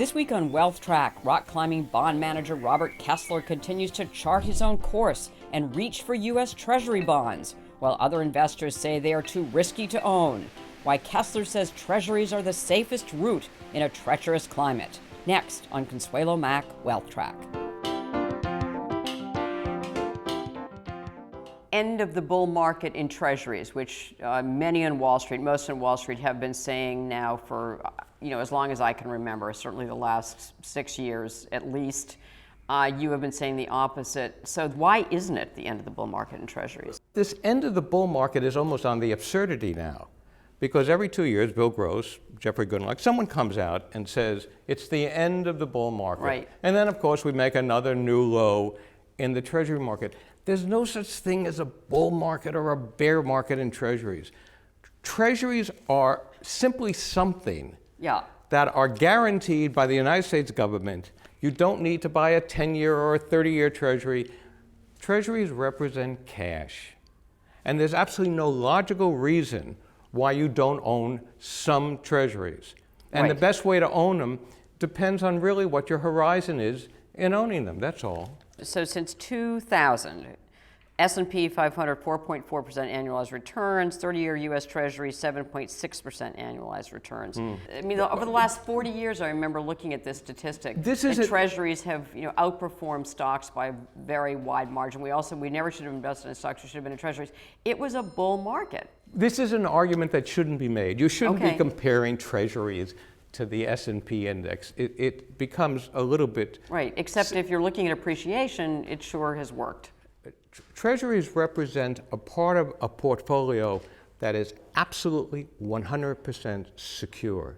This week on Wealth Track, rock climbing bond manager Robert Kessler continues to chart his own course and reach for U.S. Treasury bonds, while other investors say they are too risky to own. Why Kessler says Treasuries are the safest route in a treacherous climate. Next on Consuelo Mack Wealth Track. End of the bull market in Treasuries, which many on Wall Street, most on Wall Street, have been saying now for as long as I can remember, certainly the last 6 years at least. You have been saying the opposite. So why isn't it the end of the bull market in Treasuries? This end of the bull market is almost on the absurdity now, because every 2 years, Bill Gross, Jeffrey Goodluck, someone comes out and says it's the end of the bull market. Right. And then, of course, we make another new low in the Treasury market. There's no such thing as a bull market or a bear market in Treasuries. Treasuries are simply something that are guaranteed by the United States government. You don't need to buy a 10-year or a 30-year Treasury. Treasuries represent cash. And there's absolutely no logical reason why you don't own some Treasuries. And the best way to own them depends on really what your horizon is in owning them, that's all. So since 2000, S&P 500, 4.4% annualized returns, 30-year U.S. Treasury, 7.6% annualized returns. I mean, over the last 40 years, I remember looking at this statistic. Treasuries have outperformed stocks by a very wide margin. We never should have invested in stocks, we should have been in Treasuries. It was a bull market. This is an argument that shouldn't be made. You shouldn't be comparing Treasuries to the S&P index. It becomes a little bit... Right, except if you're looking at appreciation, it sure has worked. Treasuries represent a part of a portfolio that is absolutely 100% secure.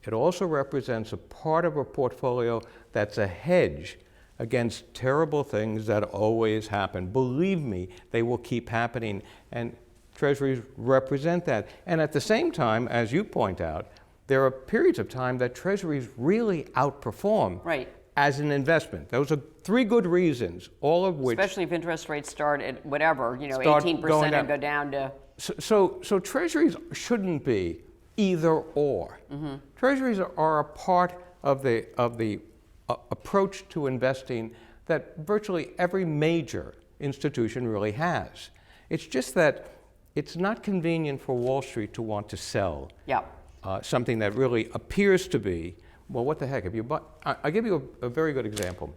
It also represents a part of a portfolio that's a hedge against terrible things that always happen. Believe me, they will keep happening, and Treasuries represent that. And at the same time, as you point out, there are periods of time that Treasuries really outperform as an investment. Those are three good reasons, all of which... Especially if interest rates start at whatever, 18% and go down to... So Treasuries shouldn't be either or. Treasuries are a part of the approach to investing that virtually every major institution really has. It's just that it's not convenient for Wall Street to want to sell something that really appears to be, well, what the heck? If you buy, I'll give you a very good example.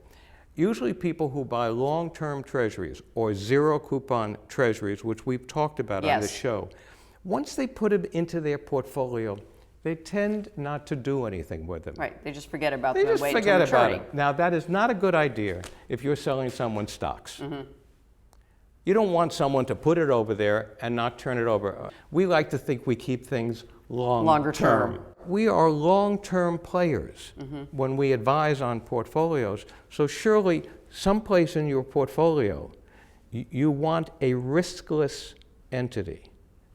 Usually people who buy long-term Treasuries or zero-coupon Treasuries, which we've talked about on this show, once they put them into their portfolio, they tend not to do anything with them. Right, they just forget about them. They just forget about it. Maturity. Now, that is not a good idea if you're selling someone stocks. You don't want someone to put it over there and not turn it over. We like to think we keep things longer term. We are long-term players when we advise on portfolios. So surely someplace in your portfolio, you want a riskless entity.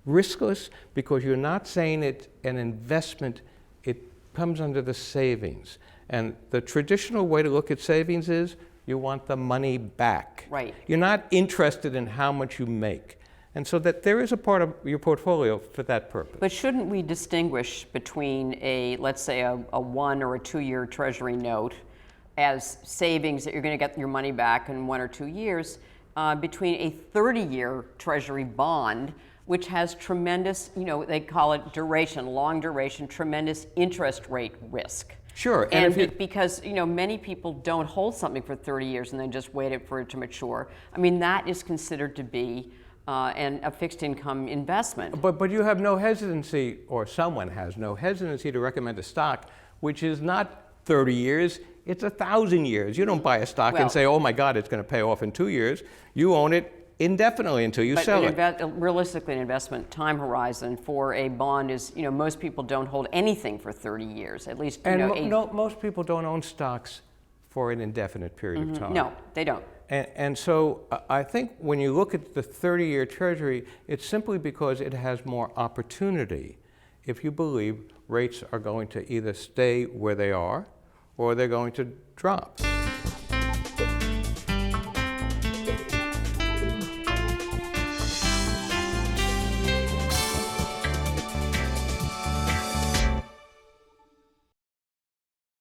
Riskless because you're not saying it's an investment, it comes under the savings. And the traditional way to look at savings is you want the money back. Right. You're not interested in how much you make. And so that there is a part of your portfolio for that purpose. But shouldn't we distinguish between let's say a 1 or a 2 year Treasury note as savings that you're going to get your money back in 1 or 2 years, between a 30-year Treasury bond, which has tremendous, they call it duration, long duration, tremendous interest rate risk. Sure. And because many people don't hold something for 30 years and then just wait for it to mature. I mean, that is considered to be a fixed income investment. But you have no hesitancy, or someone has no hesitancy to recommend a stock which is not 30 years, it's 1,000 years. You don't buy a stock and say, oh my God, it's going to pay off in 2 years. You own it indefinitely until you sell it. Realistically, an investment time horizon for a bond is, most people don't hold anything for 30 years, at least. Most people don't own stocks for an indefinite period of time. No, they don't. And so I think when you look at the 30-year Treasury, it's simply because it has more opportunity if you believe rates are going to either stay where they are or they're going to drop.